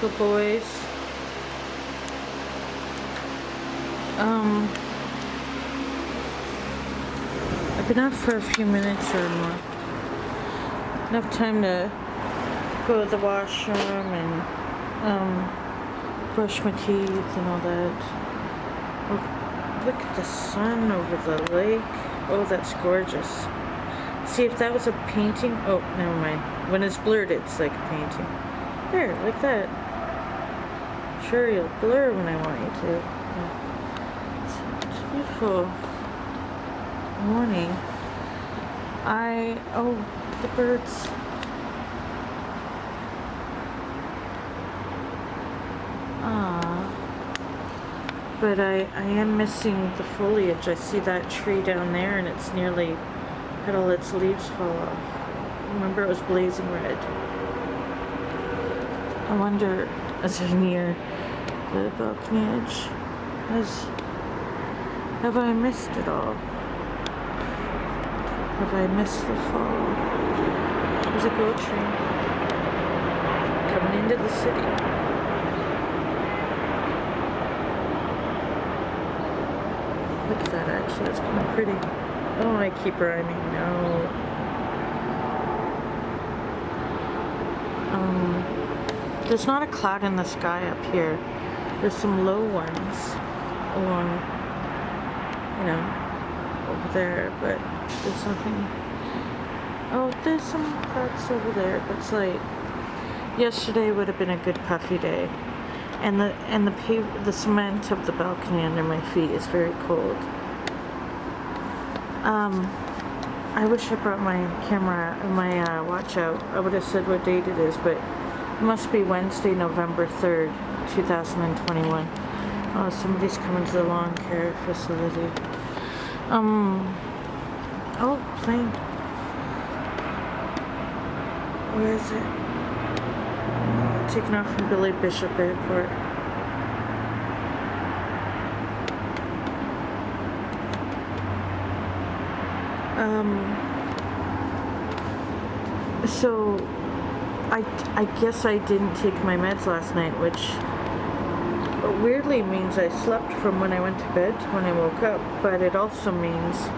the boys. I've been up for a few minutes or more. Enough time to go to the washroom and brush my teeth and all that. Oh, look at the sun over the lake. Oh, that's gorgeous. See, if that was a painting. Oh, never mind. When it's blurred, it's like a painting. There, like that. Sure, you'll blur when I want you to. It's a beautiful morning. Oh, the birds. But I am missing the foliage. I see that tree down there and it's nearly had all its leaves fall off. Remember, it was blazing red. I wonder, as I near the balcony edge, have I missed it all? Have I missed the fall? There's a goat train coming into the city. Look at that, actually, it's kind of pretty. Oh, I keep rhyming, no. There's not a cloud in the sky up here. There's some low ones along, over there, but there's nothing. Oh, there's some clouds over there, but it's like, yesterday would have been a good puffy day. And the cement of the balcony under my feet is very cold. I wish I brought my camera, my watch out. I would have said what date it is, but it must be Wednesday, November 3rd, 2021. Oh, somebody's coming to the lawn care facility. Oh, plane. Where is it? Taking off from Billy Bishop Airport. So I guess I didn't take my meds last night, which weirdly means I slept from when I went to bed to when I woke up, but it also means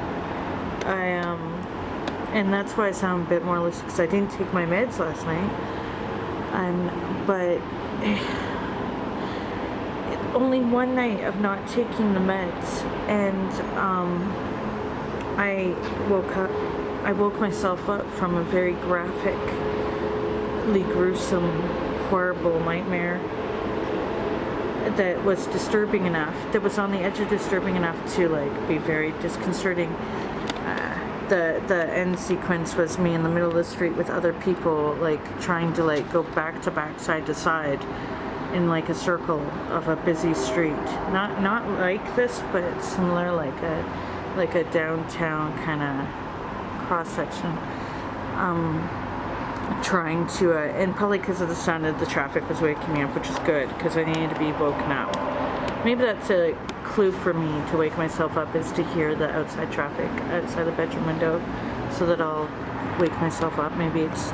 and that's why I sound a bit more lucid, because I didn't take my meds last night. But only one night of not taking the meds, and I woke myself up from a very graphically gruesome, horrible nightmare that was disturbing enough, that was on the edge of disturbing enough to be very disconcerting. The end sequence was me in the middle of the street with other people, trying to go back to back, side to side, in a circle of a busy street. Not like this, but similar, like a downtown kind of cross section. Trying to, and probably because of the sound of the traffic was waking me up, which is good, because I needed to be woken up. Maybe that's a clue for me to wake myself up, is to hear the outside traffic outside the bedroom window, so that I'll wake myself up. Maybe it's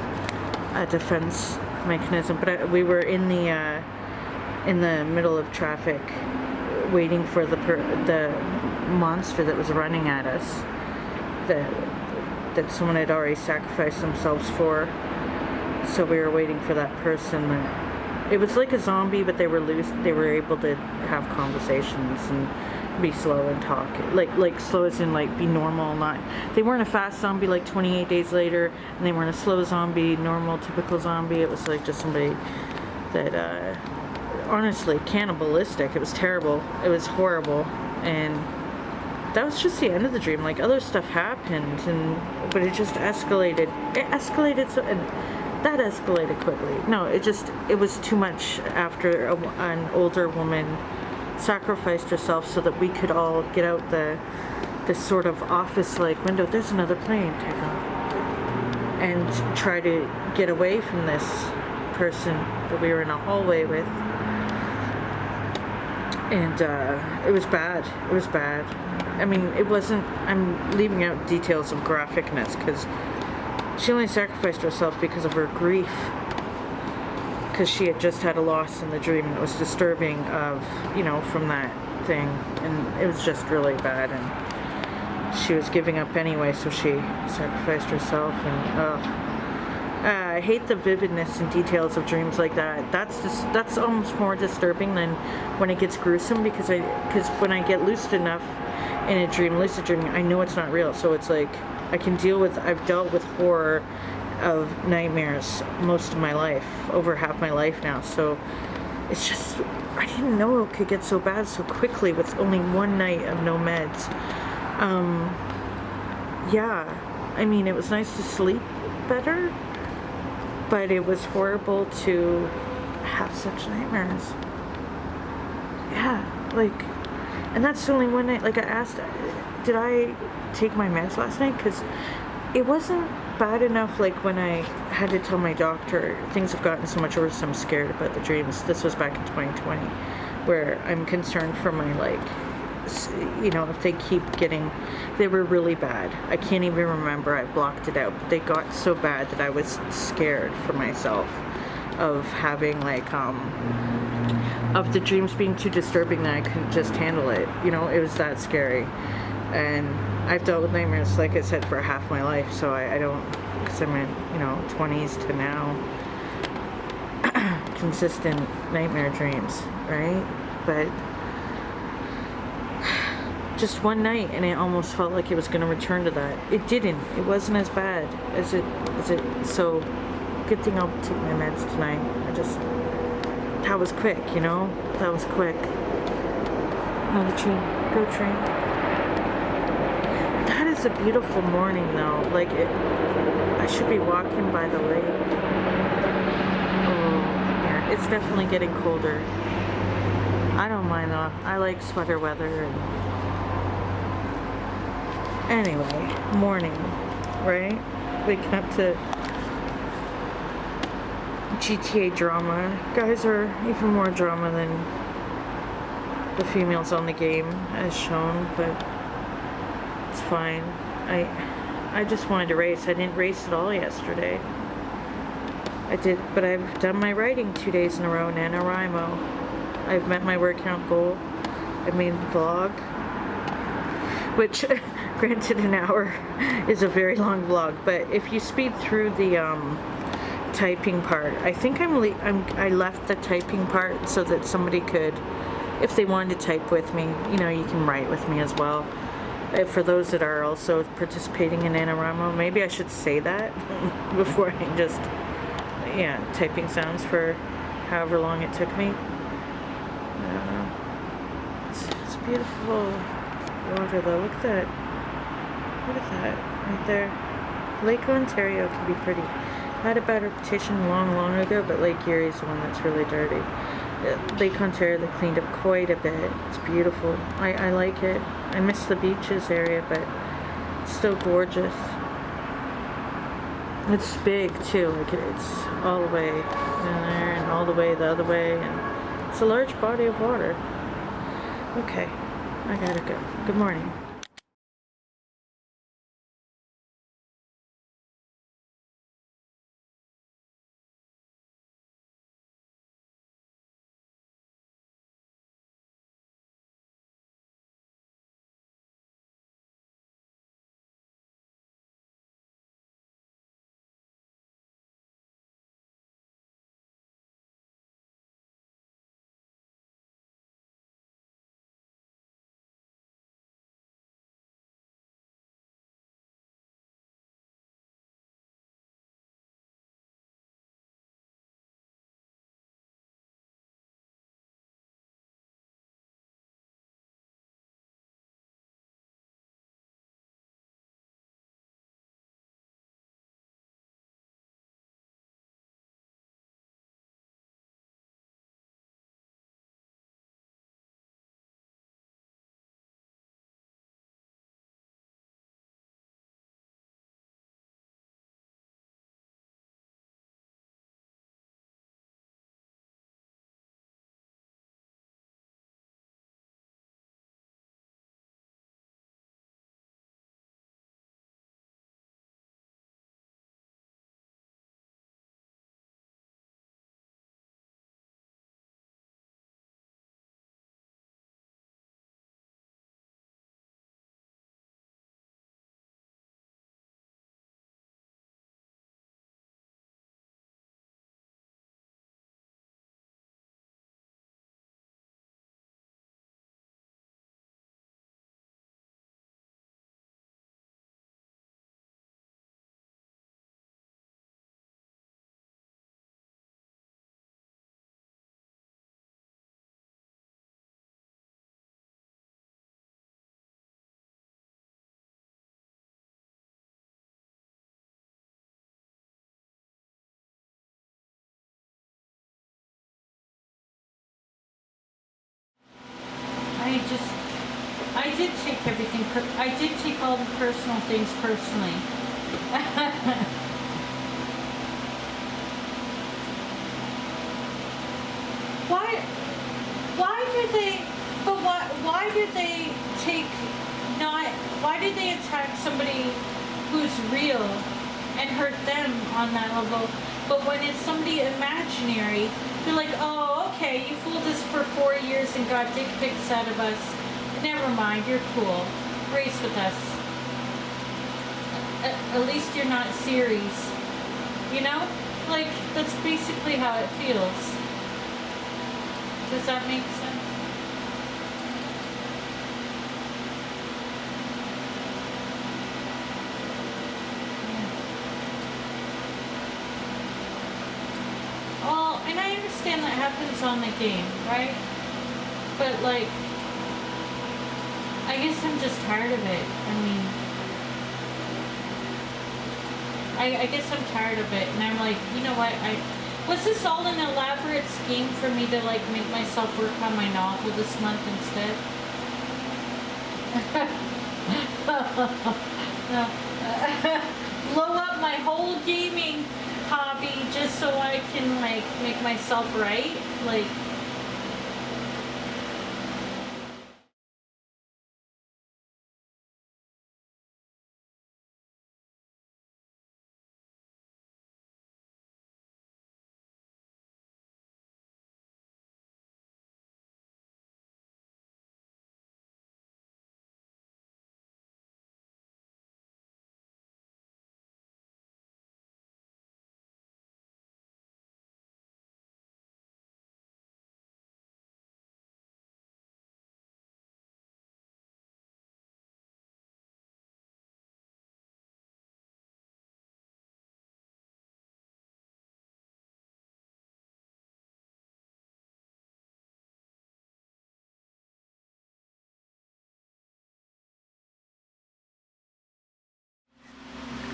a defense mechanism. But we were in the middle of traffic, waiting for the monster that was running at us, that someone had already sacrificed themselves for. So we were waiting for that person. It was like a zombie, but they were loose. They were able to have conversations and be slow and talk. Like slow as in be normal. They weren't a fast zombie like 28 Days Later, and they weren't a slow zombie, normal, typical zombie. It was just somebody that, honestly, cannibalistic. It was terrible. It was horrible. And that was just the end of the dream. Other stuff happened, but it just escalated. It escalated so. And that escalated quickly. No, it was too much after an older woman sacrificed herself so that we could all get out this sort of office-like window. There's another plane, take off. And try to get away from this person that we were in a hallway with. And it was bad. It was bad. I mean, it wasn't, I'm leaving out details of graphicness, because she only sacrificed herself because of her grief. because she had just had a loss in the dream that was disturbing of, you know, from that thing, and it was just really bad, and she was giving up anyway, so she sacrificed herself, and I hate the vividness and details of dreams like that. That's almost more disturbing than when it gets gruesome, because when I get lucid enough in a dream, lucid dreaming, I know it's not real, so it's like I've dealt with horror of nightmares most of my life, over half my life now, so it's just, I didn't know it could get so bad so quickly with only one night of no meds. Yeah, I mean, it was nice to sleep better, but it was horrible to have such nightmares. Yeah, like, and that's the only one night, like I asked, did I take my meds last night? Because it wasn't bad enough, like when I had to tell my doctor, things have gotten so much worse, I'm scared about the dreams. This was back in 2020, where I'm concerned for my, like, you know, if they keep getting, they were really bad. I can't even remember, I blocked it out, but they got so bad that I was scared for myself of having, like, of the dreams being too disturbing that I couldn't just handle it. You know, it was that scary. And I've dealt with nightmares, like I said, for half my life, so I don't, because I'm in, you know, 20s to now, consistent nightmare dreams, right? But just one night, and it almost felt like it was going to return to that. It didn't. It wasn't as bad as it. So, good thing I'll take my meds tonight. That was quick, you know? That was quick. Another train. Go train. That is a beautiful morning, though. Like, I should be walking by the lake. Oh, yeah. It's definitely getting colder. I don't mind, though. I like sweater weather. Anyway, morning, right? Waking up to GTA drama. Guys are even more drama than the females on the game, as shown, but it's fine. I just wanted to race. I didn't race at all yesterday. I did, but I've done my writing 2 days in a row, NaNoWriMo. I've met my word count goal. I made a vlog, which, granted, an hour is a very long vlog, but if you speed through the typing part, I think I left the typing part so that somebody could, if they wanted to type with me, you know, you can write with me as well. For those that are also participating in NaNoWriMo, maybe I should say that before I just, yeah, typing sounds for however long it took me. It's beautiful water though. Look at that right there. Lake Ontario can be pretty. I had a bad reputation long ago, but Lake Erie's the one that's really dirty. Lake Ontario, they cleaned up quite a bit. It's beautiful. I like it. I miss the beaches area, but it's still gorgeous. It's big too. Like, it's all the way in there and all the way the other way, and it's a large body of water. Okay, I gotta go. Good morning. I did take all the personal things personally. Why did they take not, why did they attack somebody who's real and hurt them on that level, but when it's somebody imaginary, they're like, oh, okay, you fooled us for 4 years and got dick pics out of us. Never mind, you're cool. Race with us. At least you're not series. You know? Like, that's basically how it feels. Does that make sense? Well, and I understand that happens on the game, right? But, like, I guess I'm just tired of it. I mean, I guess I'm tired of it, and I'm like, you know what, was this all an elaborate scheme for me to, like, make myself work on my novel this month instead? No. Blow up my whole gaming hobby just so I can, like, make myself right? Like,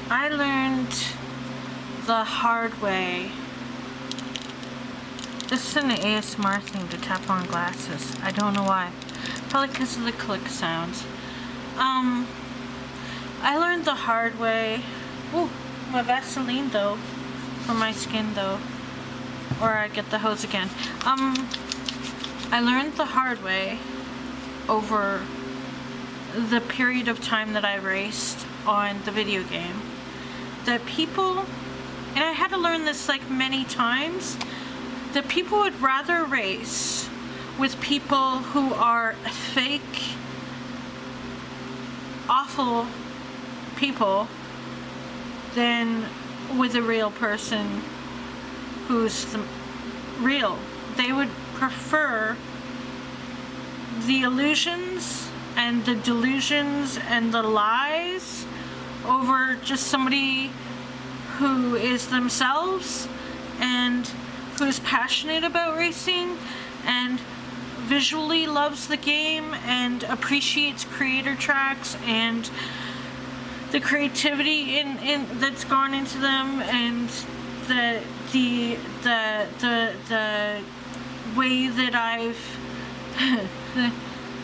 I learned the hard way. This is an ASMR thing to tap on glasses. I don't know why. Probably because of the click sounds. I learned the hard way. Ooh, my Vaseline though. For my skin though. Or I get the hose again. I learned the hard way over the period of time that I raced on the video game. That people, and I had to learn this like many times, that people would rather race with people who are fake, awful people than with a real person who's real. They would prefer the illusions and the delusions and the lies over just somebody who is themselves and who's passionate about racing and visually loves the game and appreciates creator tracks and the creativity in that's gone into them, and the way that I've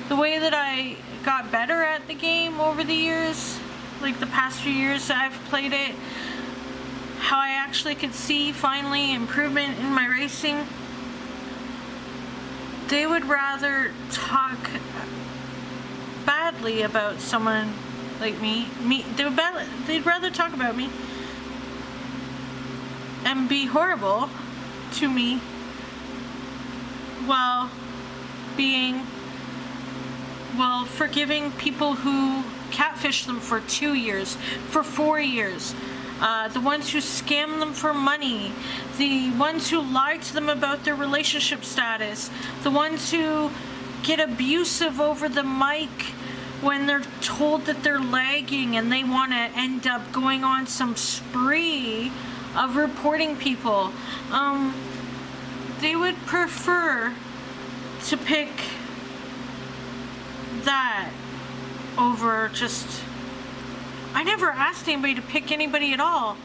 the way that I got better at the game over the years, like the past few years that I've played it, how I actually could see finally improvement in my racing. They would rather talk badly about someone like me. They'd rather talk about me and be horrible to me while forgiving people who catfish them for 2 years, for 4 years. The ones who scam them for money, the ones who lie to them about their relationship status, the ones who get abusive over the mic when they're told that they're lagging and they want to end up going on some spree of reporting people. They would prefer to pick that over just... I never asked anybody to pick anybody at all,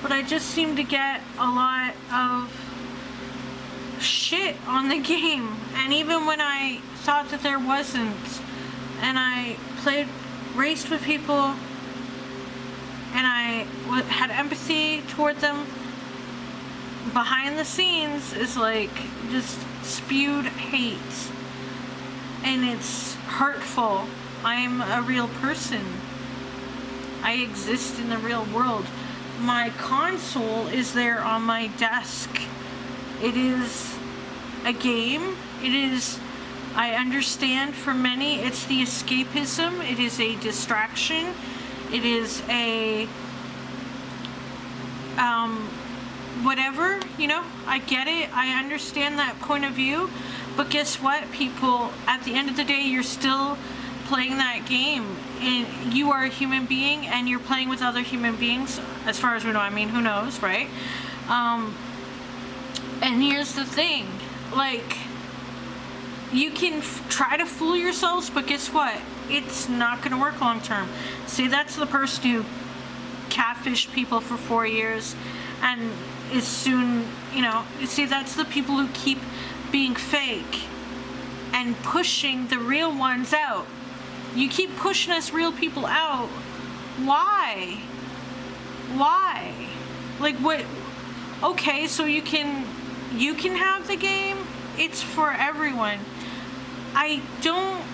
but I just seem to get a lot of shit on the game. And even when I thought that there wasn't, and I played raced with people and I had empathy toward them, behind the scenes is like just spewed hate, and it's hurtful. I'm a real person. I exist in the real world. My console is there on my desk. It is a game. It is, I understand for many, it's the escapism. It is a distraction. It is a whatever, you know, I get it. I understand that point of view. But guess what, people? At the end of the day, you're still playing that game. And you are a human being, and you're playing with other human beings, as far as we know. I mean, who knows, right? And here's the thing. Like, you can try to fool yourselves, but guess what? It's not going to work long term. See, that's the person who catfished people for 4 years and is soon, you know, see, that's the people who keep being fake and pushing the real ones out. You keep pushing us real people out. Why? Why? Like, what? Okay, so you can have the game. It's for everyone. I don't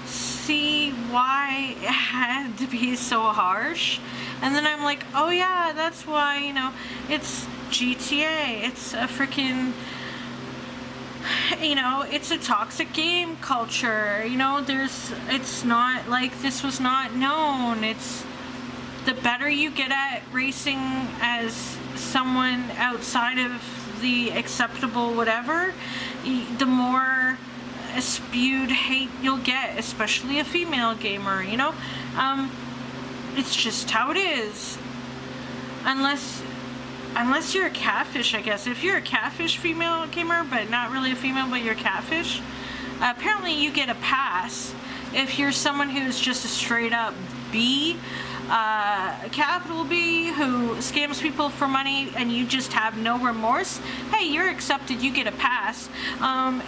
see why it had to be so harsh. And then I'm like, oh yeah, that's why, you know, it's GTA. It's a freaking, you know, it's a toxic game culture. You know, it's not like this was not known. It's the better you get at racing as someone outside of the acceptable whatever, the more spewed hate you'll get, especially a female gamer, you know? It's just how it is. Unless you're a catfish, I guess. If you're a catfish female gamer, but not really a female, but you're a catfish, apparently you get a pass. If you're someone who's just a straight up B, a capital B, who scams people for money and you just have no remorse, hey, you're accepted, you get a pass.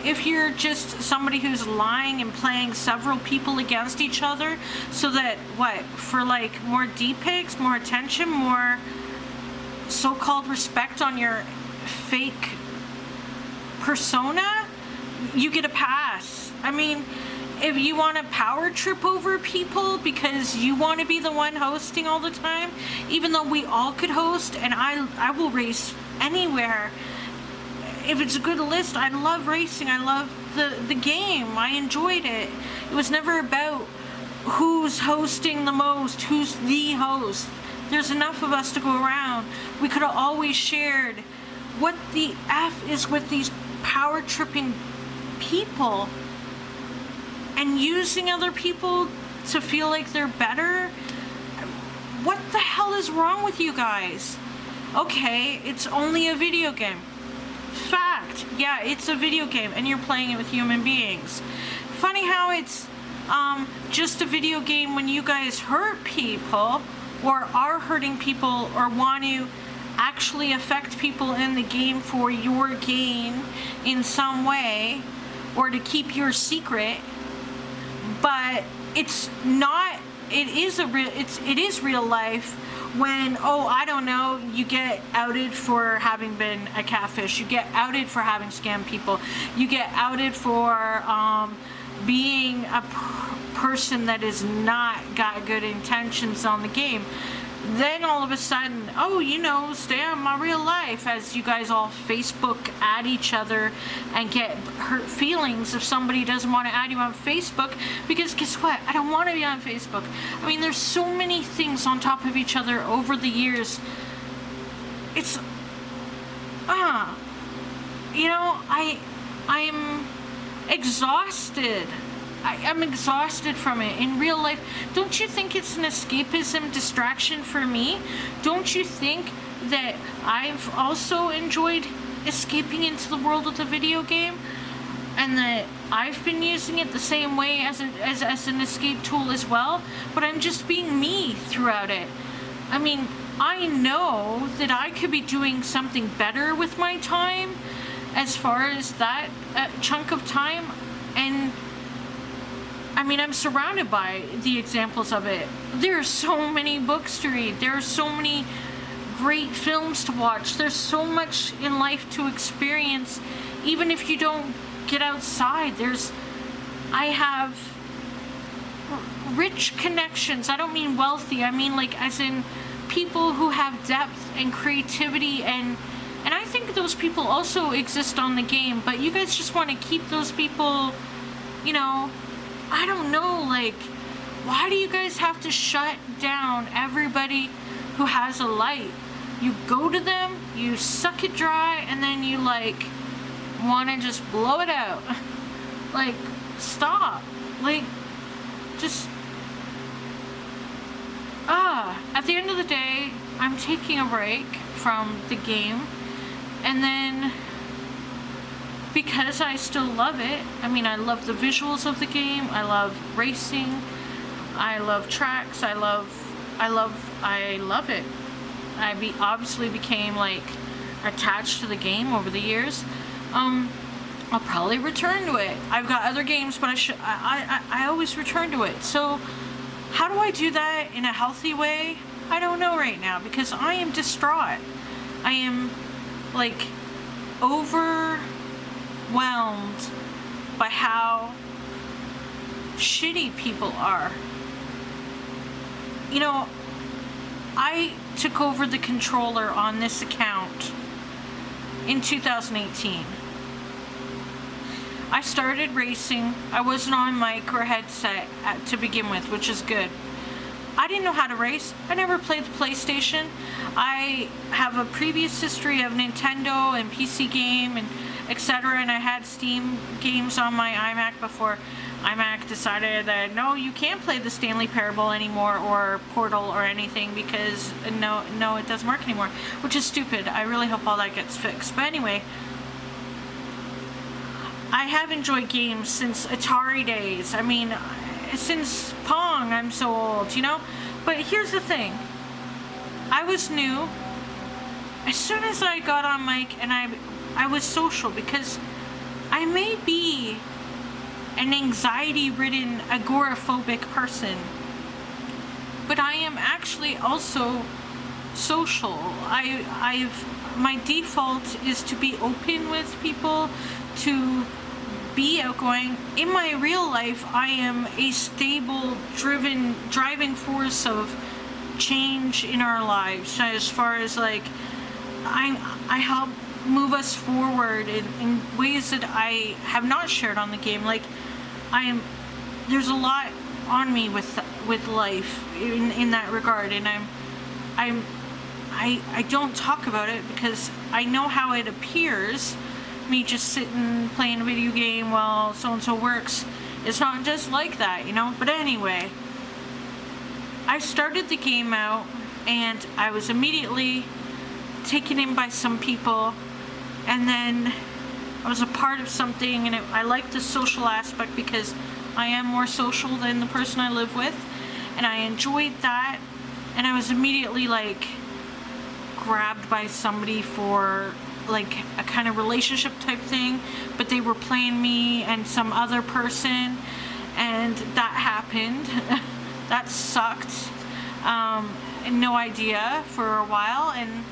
If you're just somebody who's lying and playing several people against each other so that, what, for like more D-pics, more attention, more so-called respect on your fake persona, you get a pass. I mean, if you want to power trip over people because you want to be the one hosting all the time, even though we all could host, and I will race anywhere. If it's a good list, I love racing. I love the game. I enjoyed it. It was never about who's hosting the most, who's the host. There's enough of us to go around. We could have always shared. What the F is with these power tripping people and using other people to feel like they're better? What the hell is wrong with you guys? Okay, it's only a video game. Fact, yeah, it's a video game and you're playing it with human beings. Funny how it's just a video game when you guys hurt people or are hurting people or want to actually affect people in the game for your gain in some way or to keep your secret. But it's not, it is real life when, oh, I don't know, you get outed for having been a catfish, you get outed for having scammed people, you get outed for being a person that has not got good intentions on the game. Then all of a sudden, oh, you know, stay on my real life, as you guys all Facebook at each other and get hurt feelings if somebody doesn't want to add you on Facebook, because guess what? I don't want to be on Facebook. I mean, there's so many things on top of each other over the years. It's, you know, I'm exhausted. I'm exhausted from it. In real life, don't you think it's an escapism distraction for me? Don't you think that I've also enjoyed escaping into the world of the video game? And that I've been using it the same way as an escape tool as well? But I'm just being me throughout it. I mean, I know that I could be doing something better with my time as far as that chunk of time. And I mean, I'm surrounded by the examples of it. There are so many books to read. There are so many great films to watch. There's so much in life to experience, even if you don't get outside. I have rich connections. I don't mean wealthy. I mean like as in people who have depth and creativity, and I think those people also exist on the game, but you guys just want to keep those people, you know, I don't know, like, why do you guys have to shut down everybody who has a light? You go to them, you suck it dry, and then you like want to just blow it out. Like, stop. Like, just at the end of the day, I'm taking a break from the game, and then because I still love it, I mean, I love the visuals of the game, I love racing, I love tracks, I love it. I obviously became like attached to the game over the years. I'll probably return to it. I've got other games, but I always return to it. So how do I do that in a healthy way? I don't know right now, because I am distraught. I am like overwhelmed by how shitty people are. You know, I took over the controller on this account in 2018. I started racing. I wasn't on mic or headset to begin with, which is good. I didn't know how to race. I never played the PlayStation. I have a previous history of Nintendo and PC game and etc. And I had Steam games on my iMac before iMac decided that no, you can't play the Stanley Parable anymore or Portal or anything because no, it doesn't work anymore, which is stupid. I really hope all that gets fixed. But anyway, I have enjoyed games since Atari days. I mean, since Pong, I'm so old, you know? But here's the thing. I was new. As soon as I got on mic and I was social, because I may be an anxiety-ridden, agoraphobic person, but I am actually also social. My default is to be open with people, to be outgoing. In my real life, I am a stable, driving force of change in our lives, as far as like I help move us forward in ways that I have not shared on the game. Like there's a lot on me with life in that regard, and I don't talk about it because I know how it appears. Me just sitting playing a video game while so-and-so works. It's not just like that, you know? But anyway, I started the game out and I was immediately taken in by some people, and then I was a part of something, and I liked the social aspect because I am more social than the person I live with, and I enjoyed that, and I was immediately like grabbed by somebody for like a kind of relationship type thing, but they were playing me and some other person, and that happened. That sucked. No idea for a while, and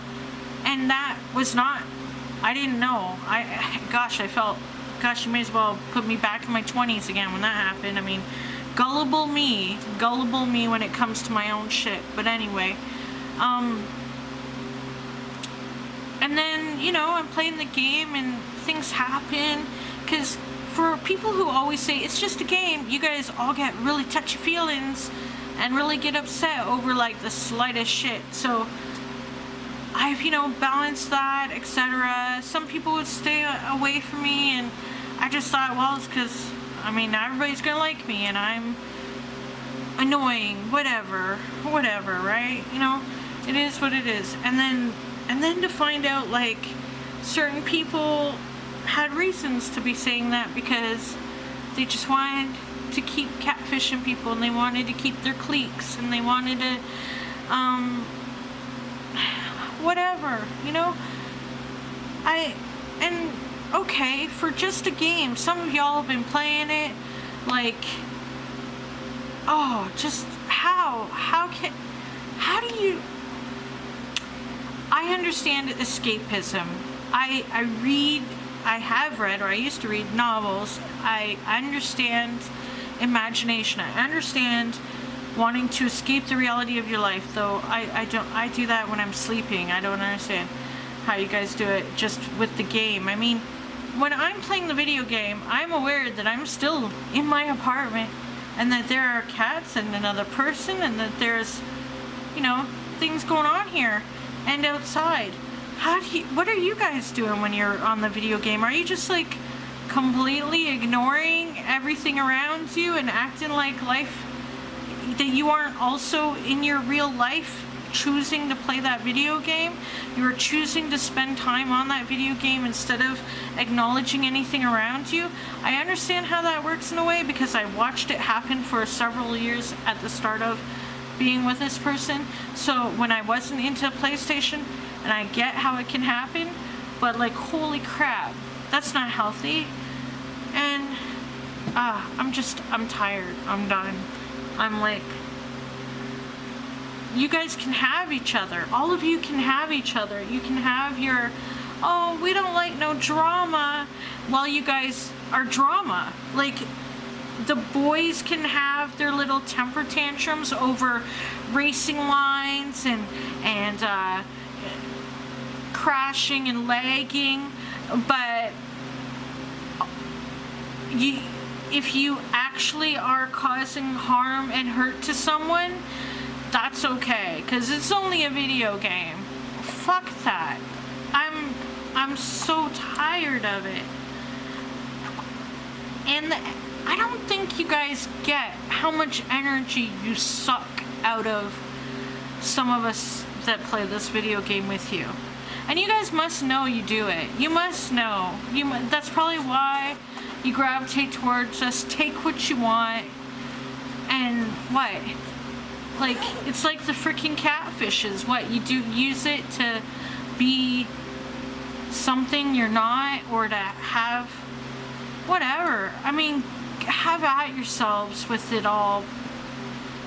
that was not, I didn't know. I felt, gosh, you may as well put me back in my 20s again when that happened. I mean, gullible me when it comes to my own shit. But anyway, and then, you know, I'm playing the game and things happen, because for people who always say it's just a game, you guys all get really touchy feelings and really get upset over like the slightest shit. So I've, you know, balanced that, etc. Some people would stay away from me, and I just thought, well, it's because, I mean, everybody's gonna like me and I'm annoying, whatever, right? You know, it is what it is. And then to find out like certain people had reasons to be saying that because they just wanted to keep catfishing people, and they wanted to keep their cliques, and they wanted to whatever, you know. Okay, for just a game, some of y'all have been playing it like oh, just how do you, I understand escapism. I have read, or I used to read novels. I understand imagination. I understand wanting to escape the reality of your life, though I do that when I'm sleeping. I don't understand how you guys do it just with the game. I mean, when I'm playing the video game, I'm aware that I'm still in my apartment and that there are cats and another person and that there's, you know, things going on here and outside. What are you guys doing when you're on the video game? Are you just like completely ignoring everything around you and acting like life, that you aren't also in your real life choosing to play that video game? You're choosing to spend time on that video game instead of acknowledging anything around you. I understand how that works in a way because I watched it happen for several years at the start of being with this person. So when I wasn't into PlayStation, and I get how it can happen, but like, holy crap, that's not healthy. And I'm tired. I'm done. I'm like, you guys can have each other. All of you can have each other. You can have your, oh, we don't like no drama, while you guys are drama. Like, the boys can have their little temper tantrums over racing lines and crashing and lagging, but if you actually are causing harm and hurt to someone, that's okay, because it's only a video game. Fuck that. I'm so tired of it. And I don't think you guys get how much energy you suck out of some of us that play this video game with you. And you guys must know you do it. You must know. That's probably why you gravitate towards just take what you want. And what? Like, it's like the freaking catfishes. What? You do use it to be something you're not, or to have whatever. I mean, have at yourselves with it all.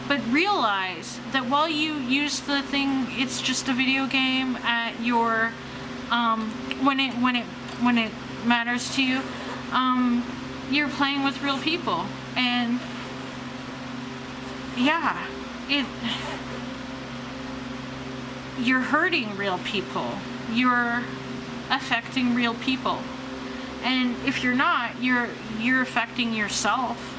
But realize that while you use the thing, it's just a video game at your, when it matters to you, you're playing with real people. And yeah, you're hurting real people. You're affecting real people. And if you're not, you're affecting yourself.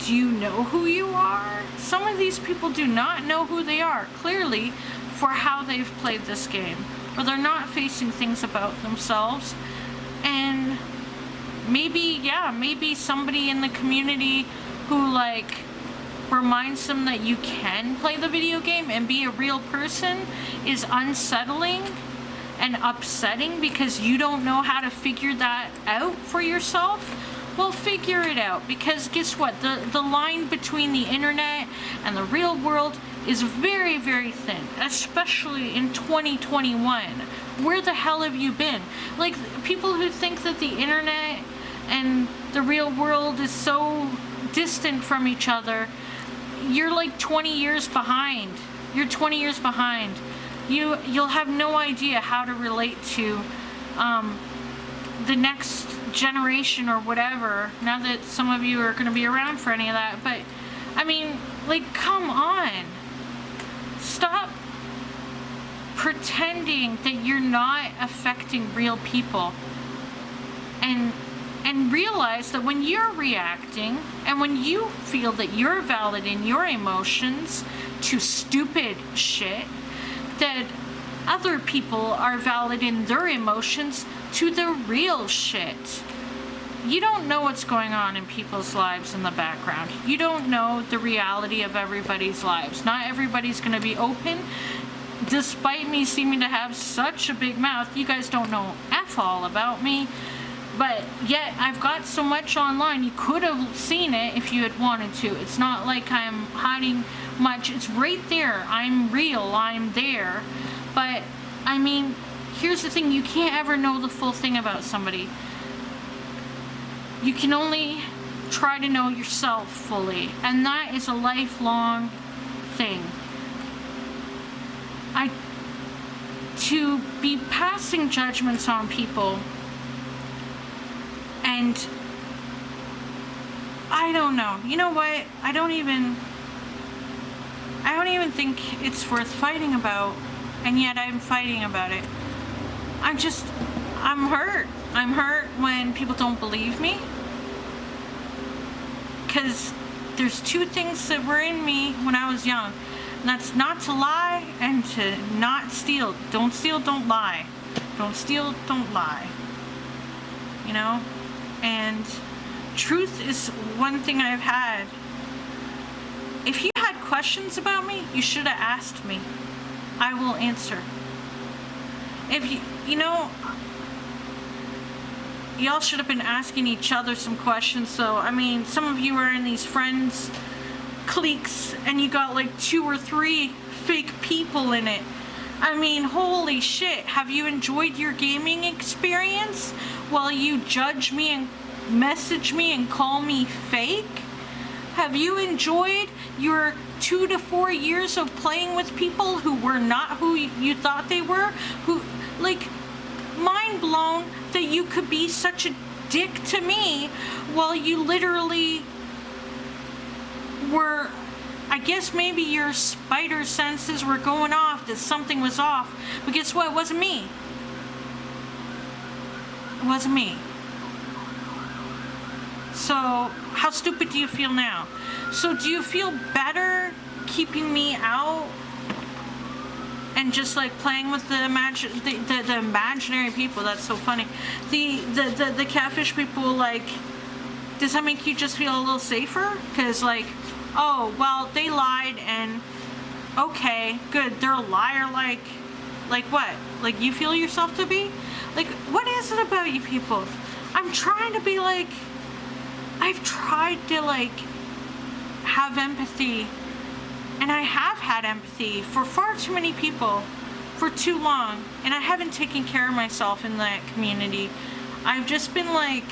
Do you know who you are? Some of these people do not know who they are, clearly, for how they've played this game. Or they're not facing things about themselves. And maybe somebody in the community who, like, reminds them that you can play the video game and be a real person is unsettling and upsetting because you don't know how to figure that out for yourself. Well, figure it out, because guess what? The line between the internet and the real world is very, very thin, especially in 2021. Where the hell have you been? Like, people who think that the internet and the real world is so distant from each other, you're like 20 years behind. You're 20 years behind. You'll have no idea how to relate to the next generation or whatever, now that some of you are going to be around for any of that. But I mean, like, come on, stop pretending that you're not affecting real people, and realize that when you're reacting and when you feel that you're valid in your emotions to stupid shit, that other people are valid in their emotions to the real shit. You don't know what's going on in people's lives in the background. You don't know the reality of everybody's lives. Not everybody's going to be open. Despite me seeming to have such a big mouth, you guys don't know F all about me. But yet, I've got so much online, you could have seen it if you had wanted to. It's not like I'm hiding much. It's right there. I'm real. I'm there. But, I mean, here's the thing. You can't ever know the full thing about somebody. You can only try to know yourself fully. And that is a lifelong thing. To be passing judgments on people, and I don't know. You know what? I don't even think it's worth fighting about, and yet I'm fighting about it. I'm hurt. I'm hurt when people don't believe me, because there's two things that were in me when I was young. And that's not to lie and to not steal. Don't steal, don't lie. Don't steal, don't lie. You know? And truth is one thing I've had. If you had questions about me, you should have asked me. I will answer. If you know, y'all should have been asking each other some questions. So, I mean, some of you are in these friends cliques and you got like 2 or 3 fake people in it. I mean, holy shit. Have you enjoyed your gaming experience while you judge me and message me and call me fake? Have you enjoyed your 2 to 4 years of playing with people who were not who you thought they were? Who, like, mind blown that you could be such a dick to me while you literally were, I guess maybe your spider senses were going off, that something was off. But guess what? It wasn't me. It wasn't me. So, how stupid do you feel now? So, do you feel better keeping me out and just like playing with the imaginary people? That's so funny. The catfish people, like, does that make you just feel a little safer? Because, like, oh, well, they lied and okay, good, they're a liar, like what? Like, you feel yourself to be? Like, what is it about you people? I'm trying to be like, I've tried to like have empathy, and I have had empathy for far too many people for too long, and I haven't taken care of myself in that community. I've just been like,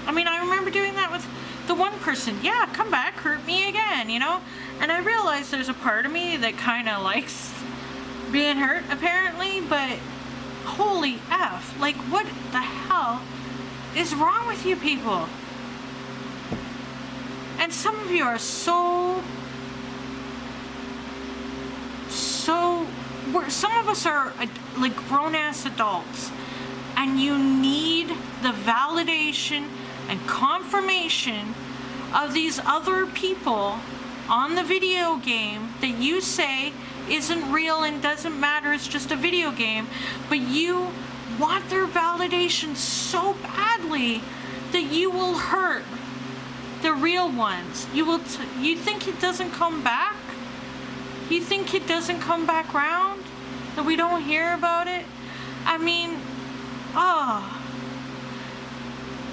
I mean, I remember doing that with the one person. Yeah, come back, hurt me again, you know? And I realized there's a part of me that kind of likes being hurt, apparently, but holy F, like, what the hell is wrong with you people? And some of you are some of us are like grown-ass adults, and you need the validation and confirmation of these other people on the video game that you say isn't real and doesn't matter, it's just a video game, but you want their validation so badly that you will hurt the real ones. You think it doesn't come back? You think it doesn't come back round? That we don't hear about it? I mean, oh.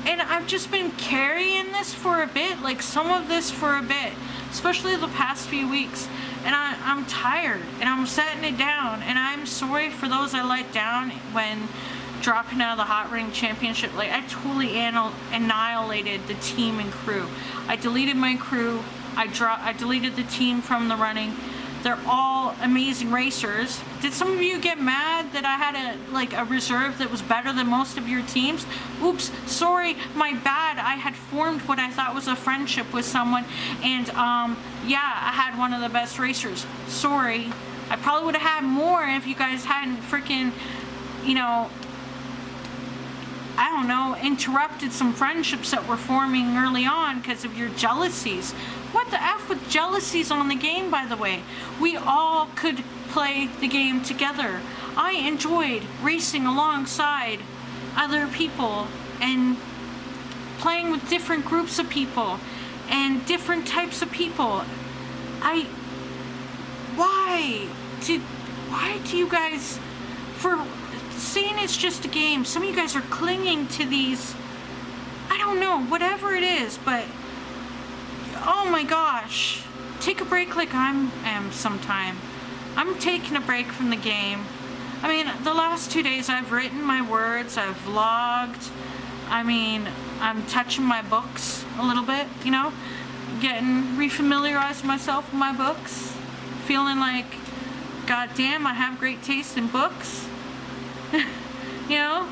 And I've just been carrying this for a bit, like some of this for a bit, especially the past few weeks. And I'm tired, and I'm setting it down, and I'm sorry for those I let down when dropping out of the Hot Ring Championship. Like, I totally annihilated the team and crew. I deleted my crew. I deleted the team from the running. They're all amazing racers. Did some of you get mad that I had a reserve that was better than most of your teams? Oops, sorry, my bad. I had formed what I thought was a friendship with someone, and yeah, I had one of the best racers. Sorry. I probably would have had more if you guys hadn't freaking, you know, I don't know, interrupted some friendships that were forming early on because of your jealousies. What the F with jealousies on the game, by the way? We all could play the game together. I enjoyed racing alongside other people and playing with different groups of people and different types of people. Why do you guys, for saying it's just a game, some of you guys are clinging to these, I don't know, whatever it is, but oh my gosh, take a break like I am sometime. I'm taking a break from the game. I mean, the last 2 days I've written my words, I've vlogged, I mean, I'm touching my books a little bit, you know, getting refamiliarized myself with my books, feeling like, god damn, I have great taste in books. You know,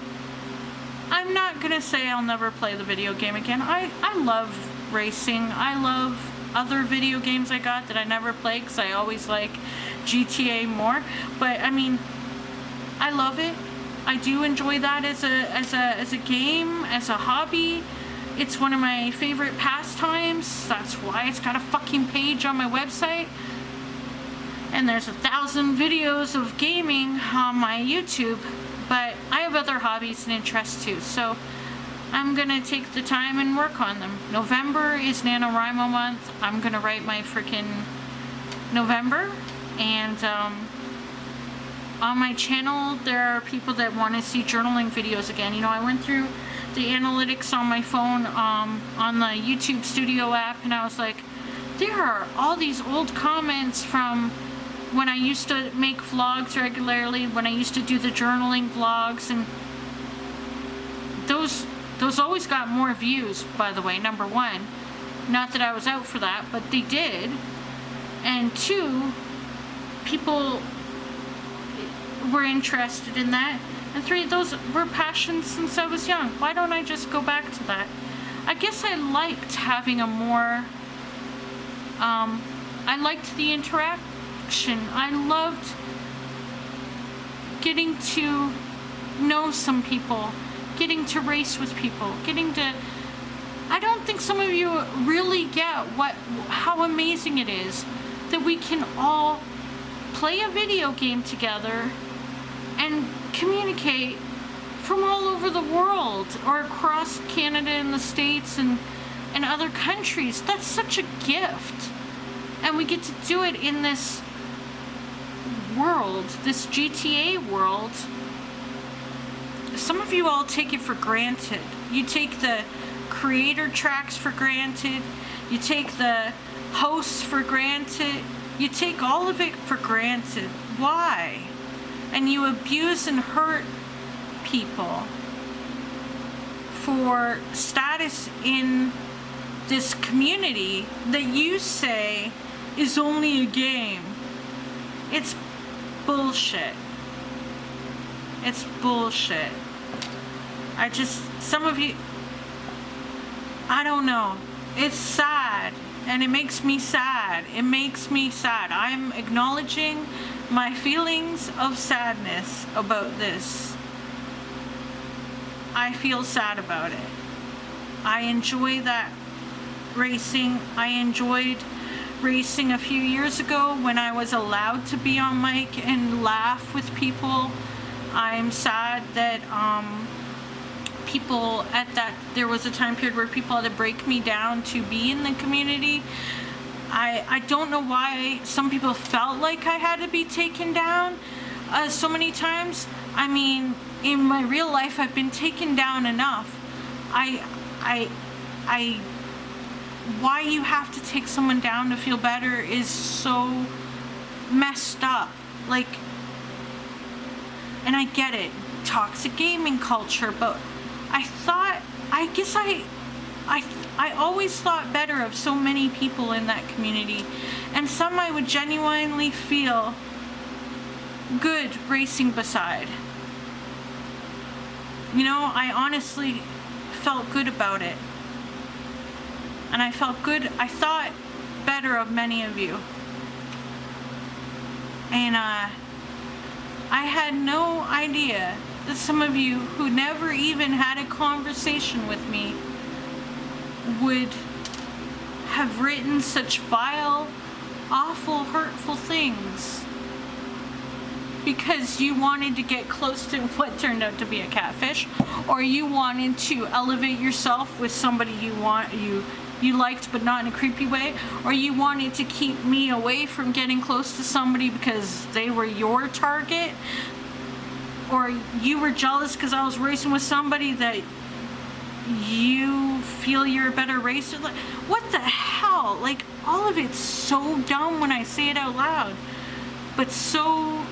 I'm not gonna say I'll never play the video game again. I love racing. I love other video games I got that I never played because I always like GTA more. But I mean, I love it. I do enjoy that as a game, as a hobby. It's one of my favorite pastimes. That's why it's got a fucking page on my website. And there's 1,000 videos of gaming on my YouTube. But I have other hobbies and interests too, so I'm gonna take the time and work on them. November is NaNoWriMo month. I'm gonna write my freaking November, and on my channel there are people that want to see journaling videos again. You know, I went through the analytics on my phone on the YouTube Studio app, and I was like, there are all these old comments from when I used to make vlogs regularly, when I used to do the journaling vlogs, and those always got more views, by the way, number one. Not that I was out for that, but they did. And two, people were interested in that. And three, those were passions since I was young. Why don't I just go back to that? I guess I liked having a more, I liked the interaction. I loved getting to know some people, getting to race with people, getting to, I don't think some of you really get how amazing it is that we can all play a video game together and communicate from all over the world or across Canada and the States and other countries. That's such a gift. And we get to do it in this world, this GTA world. Some of you all take it for granted. You take the creator tracks for granted. You take the hosts for granted. You take all of it for granted. Why? And you abuse and hurt people for status in this community that you say is only a game. It's bullshit. It's bullshit. Some of you, I don't know. It's sad, and it makes me sad. It makes me sad. I'm acknowledging my feelings of sadness about this. I feel sad about it. I enjoy that racing. I enjoyed racing a few years ago when I was allowed to be on mic and laugh with people. I'm sad that people there was a time period where people had to break me down to be in the community. I don't know why some people felt like I had to be taken down so many times. I mean, in my real life, I've been taken down enough. Why you have to take someone down to feel better is so messed up. Like, and I get it, toxic gaming culture, but I guess I always thought better of so many people in that community, and some I would genuinely feel good racing beside. You know, I honestly felt good about it. And I felt good, I thought better of many of you. And I had no idea that some of you who never even had a conversation with me would have written such vile, awful, hurtful things because you wanted to get close to what turned out to be a catfish, or you wanted to elevate yourself with somebody you liked but not in a creepy way, or you wanted to keep me away from getting close to somebody because they were your target, or you were jealous because I was racing with somebody that you feel you're a better racer. Like, what the hell? Like, all of it's so dumb when I say it out loud, but so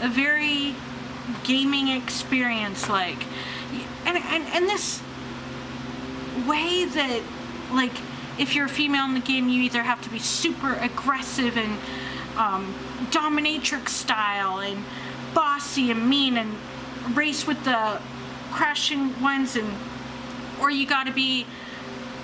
a very gaming experience. Like, And this way that, like, if you're a female in the game, you either have to be super aggressive and dominatrix style and bossy and mean and race with the crashing ones, or you got to be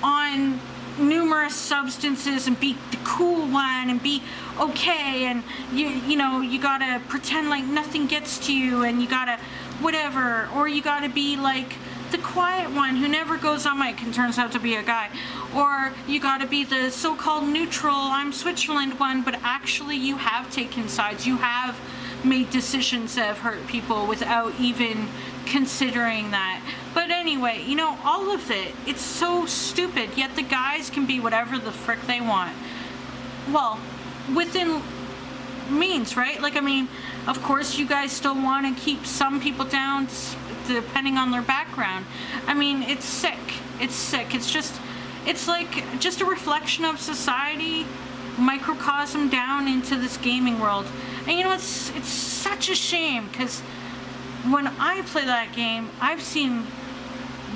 on numerous substances and be the cool one and be okay, and you gotta pretend like nothing gets to you, and you gotta whatever, or you gotta be like the quiet one who never goes on mic and turns out to be a guy, or you gotta be the so-called neutral, I'm Switzerland one, but actually you have taken sides, you have made decisions that have hurt people without even considering that. But anyway, all of it's so stupid, yet the guys can be whatever the frick they want. Well, within means, right? Like, I mean, of course you guys still want to keep some people down depending on their background. I mean, it's sick. It's sick. It's like just a reflection of society, microcosm down into this gaming world. And it's such a shame, because when I play that game, I've seen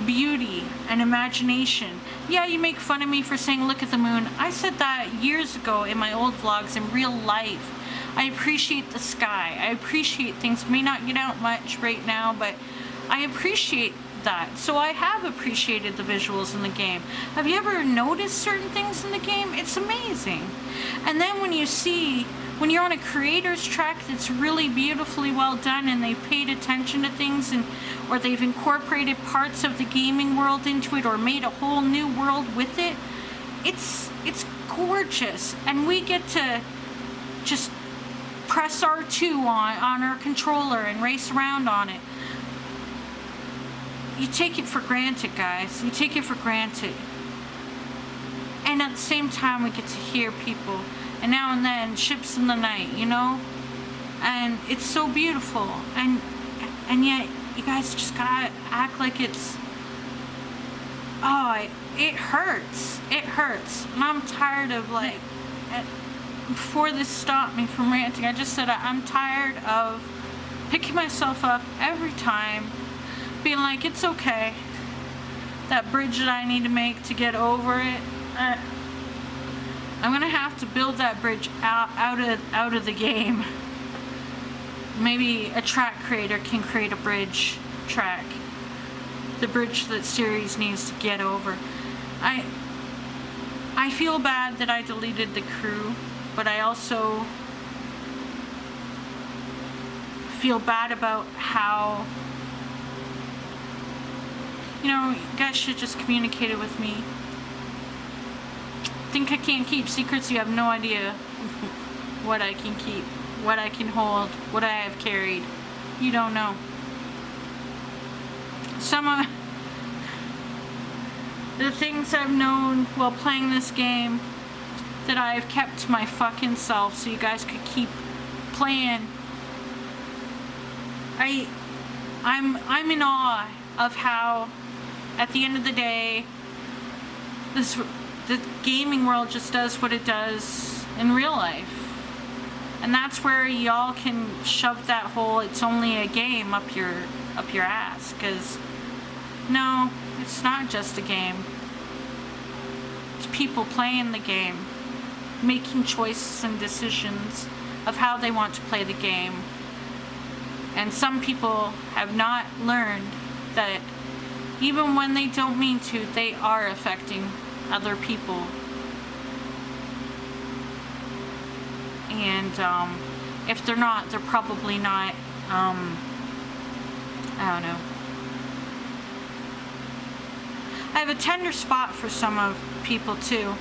beauty and imagination. Yeah, you make fun of me for saying look at the moon. I said that years ago in my old vlogs in real life. I appreciate the sky. I appreciate things. May not get out much right now, but I appreciate that. So I have appreciated the visuals in the game. Have you ever noticed certain things in the game? It's amazing. And then when you're on a creator's track that's really beautifully well done, and they've paid attention to things, or they've incorporated parts of the gaming world into it, or made a whole new world with it, it's gorgeous. And we get to just press R2 on our controller and race around on it. You take it for granted, guys. You take it for granted. And at the same time, we get to hear people. And now and then, ships in the night, And it's so beautiful. And yet, you guys just gotta act like it's... Oh, it hurts. It hurts. And I'm tired of, like... Before this stopped me from ranting, I just said I'm tired of picking myself up every time, being like, it's okay. That bridge that I need to make to get over it, I'm gonna have to build that bridge out of the game. Maybe a track creator can create a bridge track. The bridge that series needs to get over. I feel bad that I deleted the crew, but I also feel bad about how, you guys should just communicate it with me. Think I can't keep secrets? You have no idea what I can keep, what I can hold, what I have carried. You don't know. Some of the things I've known while playing this game that I have kept to my fucking self so you guys could keep playing. I'm in awe of how, at the end of the day, the gaming world just does what it does in real life. And that's where y'all can shove that whole it's only a game up your ass, because no, it's not just a game. It's people playing the game, making choices and decisions of how they want to play the game. And some people have not learned that even when they don't mean to, they are affecting other people. And if they're not, they're probably not, I don't know. I have a tender spot for some of people too.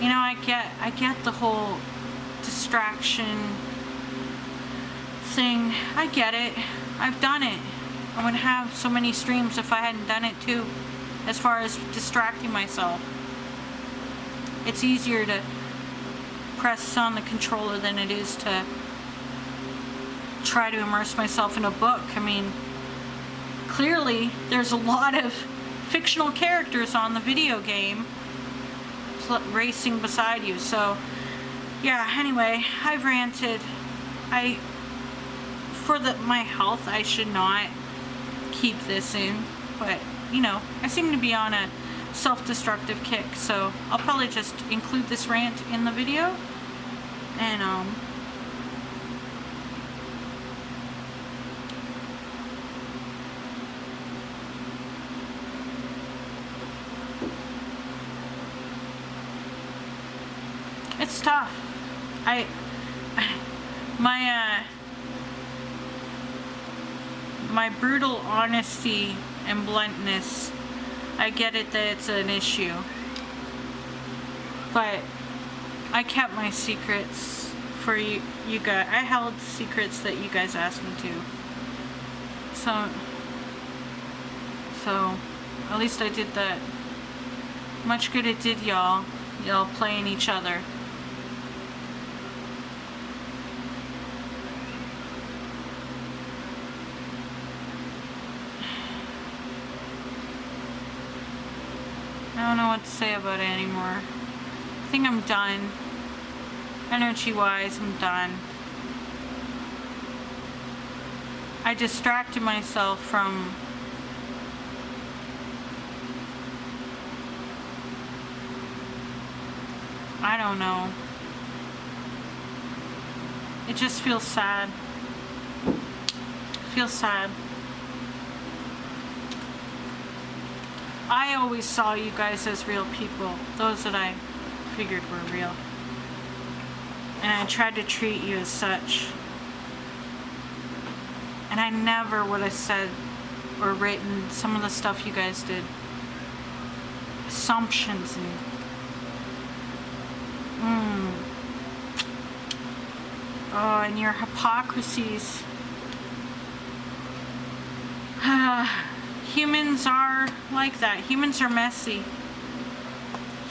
I get the whole distraction thing. I get it. I've done it. I wouldn't have so many streams if I hadn't done it too, as far as distracting myself. It's easier to press on the controller than it is to try to immerse myself in a book. I mean, clearly there's a lot of fictional characters on the video game racing beside you. So yeah, anyway, I've ranted. For my health, I should not keep this in, but you know, I seem to be on a self-destructive kick, so I'll probably just include this rant in the video. And it's tough. My brutal honesty and bluntness, I get it that it's an issue, but I kept my secrets for you guys. I held secrets that you guys asked me to. So at least I did that. Much good it did, y'all playing each other. I don't know what to say about it anymore. I think I'm done. Energy-wise, I'm done. I distracted myself from I don't know. It just feels sad. It feels sad. I always saw you guys as real people, those that I figured were real. And I tried to treat you as such. And I never would have said or written some of the stuff you guys did. Assumptions and oh, and your hypocrisies. Humans are like that. Humans are messy.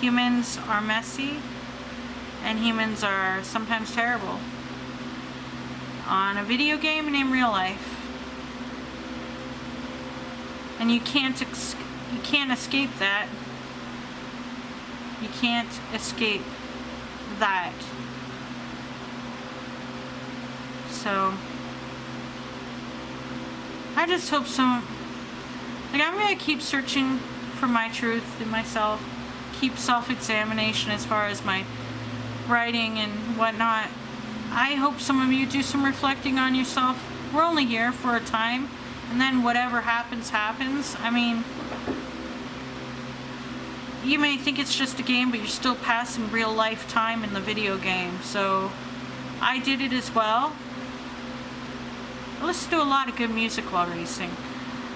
Humans are messy, and humans are sometimes terrible. On a video game and in real life. And you can't escape that. You can't escape that. So I just hope I'm gonna keep searching for my truth in myself, keep self-examination as far as my writing and whatnot. I hope some of you do some reflecting on yourself. We're only here for a time, and then whatever happens, happens. I mean, you may think it's just a game, but you're still passing real life time in the video game. So I did it as well. I listen to a lot of good music while racing,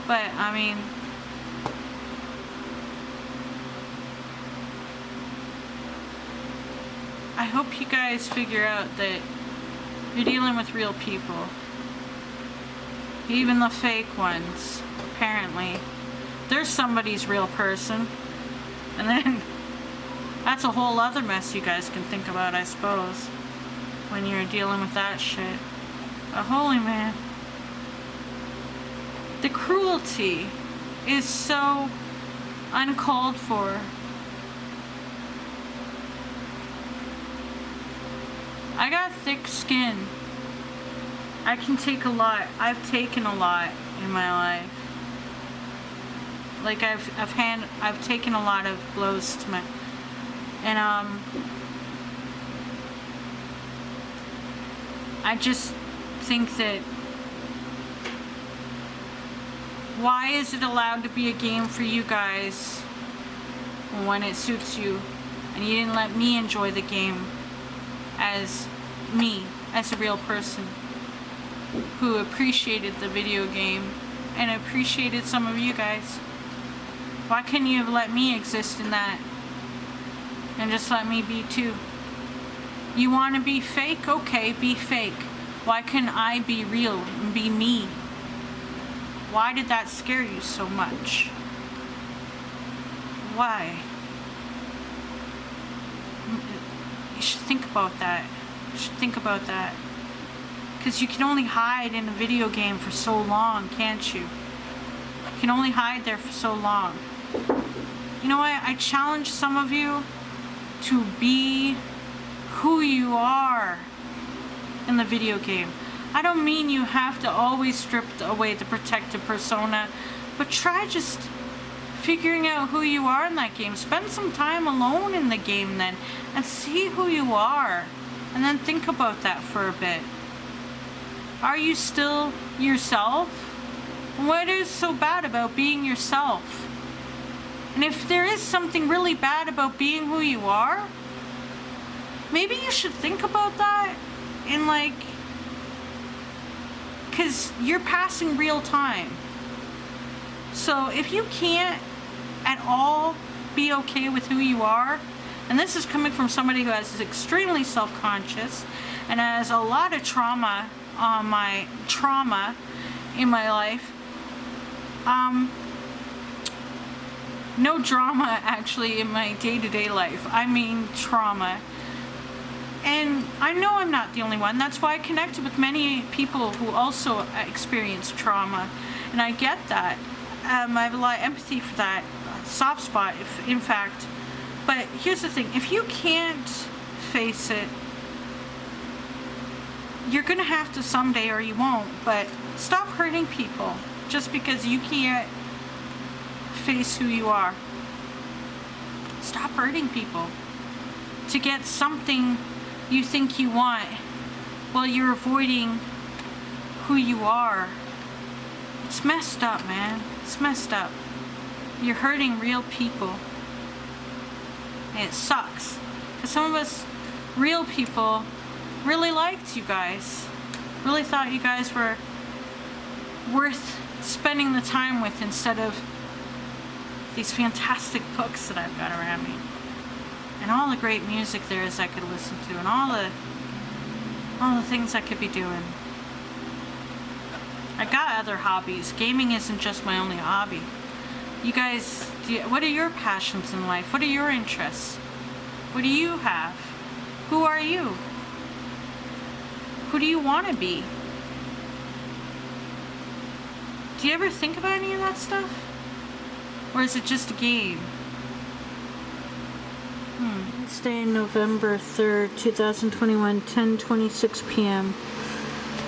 but I mean, I hope you guys figure out that you're dealing with real people, even the fake ones. Apparently there's somebody's real person, and then that's a whole other mess you guys can think about, I suppose, when you're dealing with that shit. But holy man, the cruelty is so uncalled for. I got thick skin. I can take a lot. I've taken a lot in my life. Like I've taken a lot of blows to my, and I just think that, why is it allowed to be a game for you guys when it suits you, and you didn't let me enjoy the game as me, as a real person who appreciated the video game and appreciated some of you guys? Why couldn't you have let me exist in that and just let me be too? You want to be fake? Okay, be fake. Why couldn't I be real and be me? Why did that scare you so much? Why? You should think about that. You should think about that. Because you can only hide in a video game for so long, can't you? You can only hide there for so long. You know what? I challenge some of you to be who you are in the video game. I don't mean you have to always strip away the protective persona, but try just figuring out who you are in that game. Spend some time alone in the game then and see who you are, and then think about that for a bit. Are you still yourself? What is so bad about being yourself? And if there is something really bad about being who you are, maybe you should think about that in like, because you're passing real time. So if you can't at all be okay with who you are, and this is coming from somebody who is extremely self-conscious and has a lot of trauma in my life, no drama actually in my day-to-day life. I mean trauma. And I know I'm not the only one. That's why I connected with many people who also experience trauma. And I get that. I have a lot of empathy for that soft spot, in fact. But here's the thing. If you can't face it, you're going to have to someday or you won't. But stop hurting people just because you can't face who you are. Stop hurting people to get something you think you want while you're avoiding who you are. It's messed up, man. It's messed up. You're hurting real people. And it sucks. Because some of us real people really liked you guys. Really thought you guys were worth spending the time with instead of these fantastic books that I've got around me. And all the great music there is I could listen to, and all the things I could be doing. I got other hobbies. Gaming isn't just my only hobby. You guys, what are your passions in life? What are your interests? What do you have? Who are you? Who do you want to be? Do you ever think about any of that stuff? Or is it just a game? Wednesday, November 3rd, 2021, 10:26 p.m.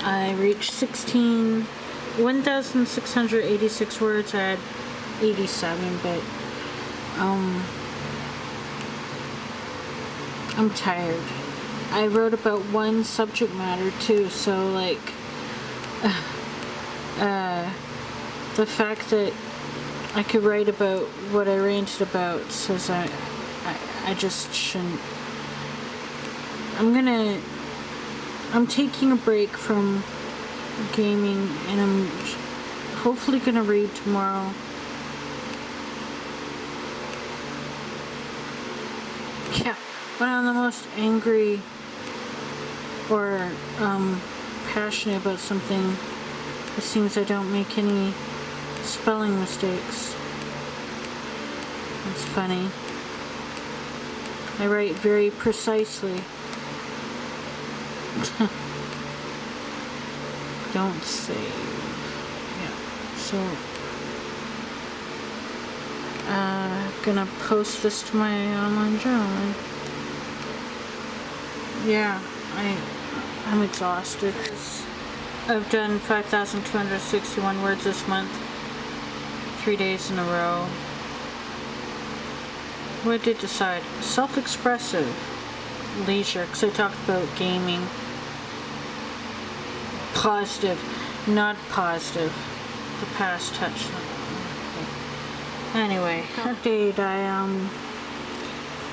I reached 1,686 words. I had 87, but I'm tired. I wrote about one subject matter too, so like the fact that I could write about what I ranted about says I just shouldn't. I'm taking a break from gaming, and I'm hopefully gonna read tomorrow. Yeah, when I'm the most angry or passionate about something, it seems I don't make any spelling mistakes. It's funny. I write very precisely. Don't save. Yeah. So gonna post this to my online journal. Yeah, I'm exhausted. I've done 5,261 words this month, 3 days in a row. What did I decide? Self-expressive leisure, because I talked about gaming. Positive, not positive. The past touch. Anyway, update. I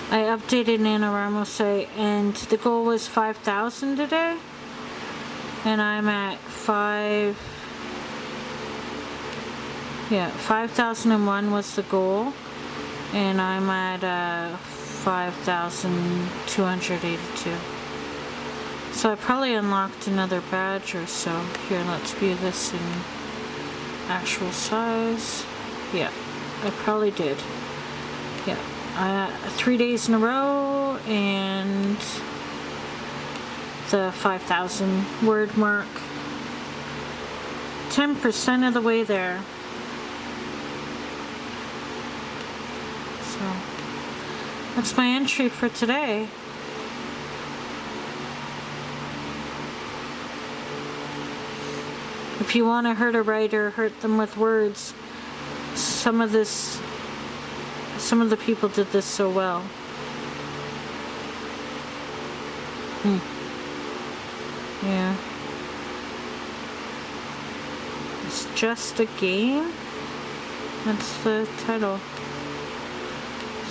updated NaNoWriMo site, and the goal was 5,000 today, and I'm at 5,001 was the goal, and I'm at 5,282. So I probably unlocked another badge or so. Here, let's view this in actual size. Yeah, I probably did. Yeah, 3 days in a row, and the 5,000 word mark. 10% of the way there. So that's my entry for today. if you want to hurt a writer, hurt them with words. Some of the people did this so well. Yeah. It's just a game? That's the title.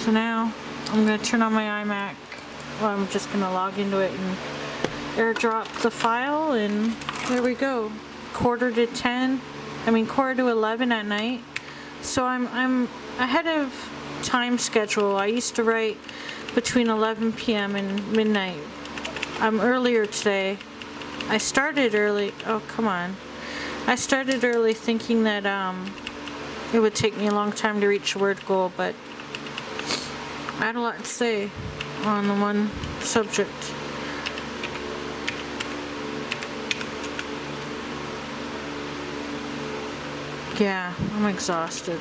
So now I'm going to turn on my iMac. Well, I'm just going to log into it and airdrop the file, and there we go. Quarter to 11 at night. So I'm ahead of time schedule. I used to write between 11 p.m. and midnight. I'm earlier today. I started early. Oh, come on. I started early thinking that it would take me a long time to reach the word goal, but I had a lot to say on the one subject. Yeah, I'm exhausted.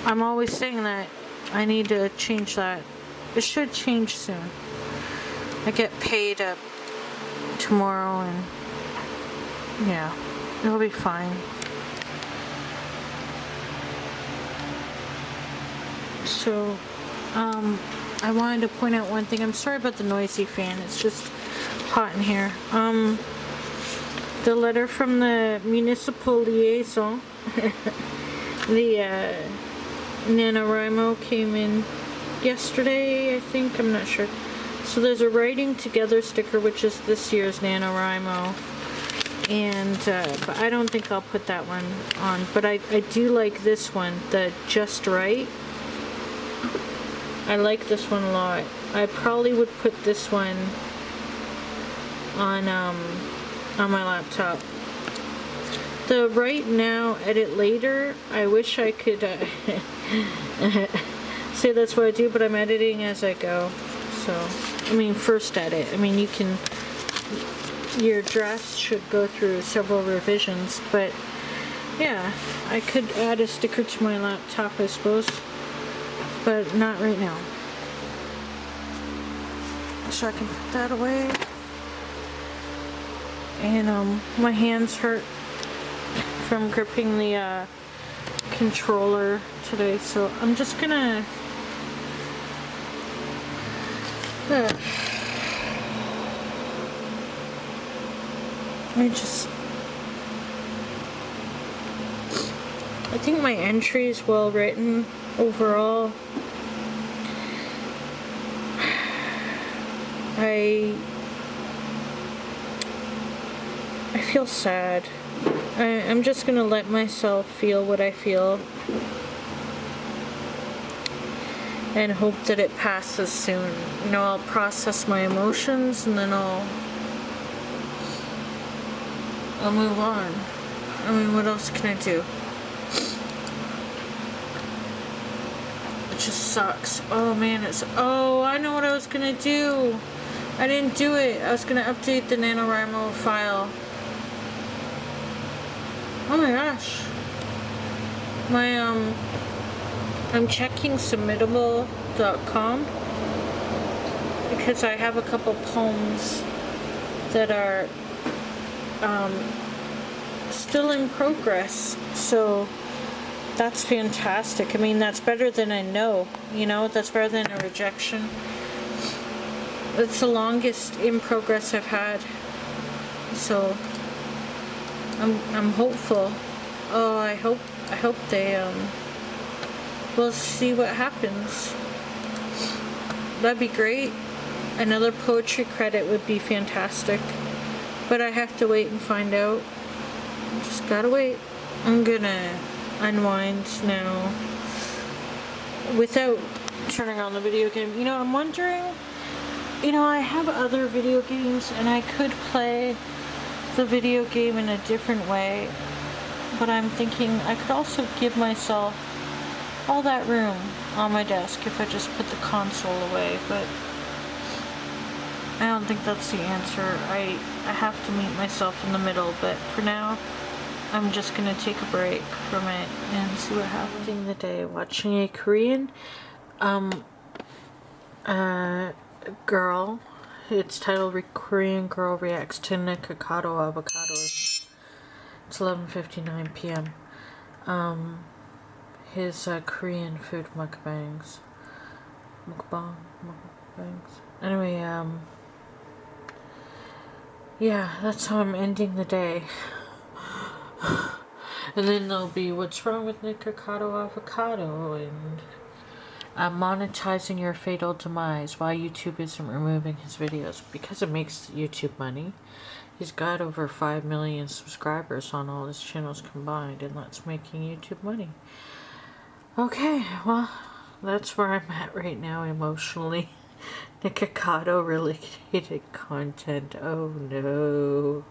I'm always saying that I need to change that. It should change soon. I get paid up tomorrow, and yeah, it'll be fine. So, I wanted to point out one thing. I'm sorry about the noisy fan. It's just hot in here. The letter from the municipal liaison, the NaNoWriMo came in yesterday, I think. I'm not sure. So there's a writing together sticker, which is this year's NaNoWriMo, and but I don't think I'll put that one on. But I do like this one, the Just Right. I like this one a lot. I probably would put this one on my laptop. The Write Now, Edit Later, I wish I could say that's what I do, but I'm editing as I go. So, I mean, first edit. I mean, your drafts should go through several revisions, but yeah, I could add a sticker to my laptop, I suppose, but not right now. So I can put that away. And my hands hurt from gripping the controller today, so I'm just gonna I think my entry is well written overall. I feel sad. I'm just gonna let myself feel what I feel and hope that it passes soon. You know, I'll process my emotions and then I'll move on. I mean, what else can I do? It just sucks. Oh man, oh, I know what I was gonna do. I didn't do it. I was gonna update the NaNoWriMo file. Oh my gosh. I'm checking submittable.com because I have a couple poems that are still in progress. So that's fantastic. I mean, that's better than a no, you know, that's better than a rejection. It's the longest in progress I've had. So I'm hopeful. Oh, I hope they we'll see what happens. That'd be great. Another poetry credit would be fantastic. But I have to wait and find out. Just gotta wait. I'm gonna unwind now without turning on the video game. You know, I'm wondering, you know, I have other video games and I could play the video game in a different way, but I'm thinking I could also give myself all that room on my desk if I just put the console away, but I don't think that's the answer. I have to meet myself in the middle, but for now I'm just gonna take a break from it and see what happens. In the day watching a Korean girl, it's titled Korean Girl Reacts to Nikocado Avocados. It's 11:59 p.m. His Korean food mukbangs. Mukbangs. Anyway, yeah, that's how I'm ending the day. And then there'll be what's wrong with Nikocado avocado and monetizing your fatal demise. Why YouTube isn't removing his videos, because it makes YouTube money. He's got over 5 million subscribers on all his channels combined, and that's making YouTube money. Okay, well, that's where I'm at right now emotionally. Nikocado related content. Oh no.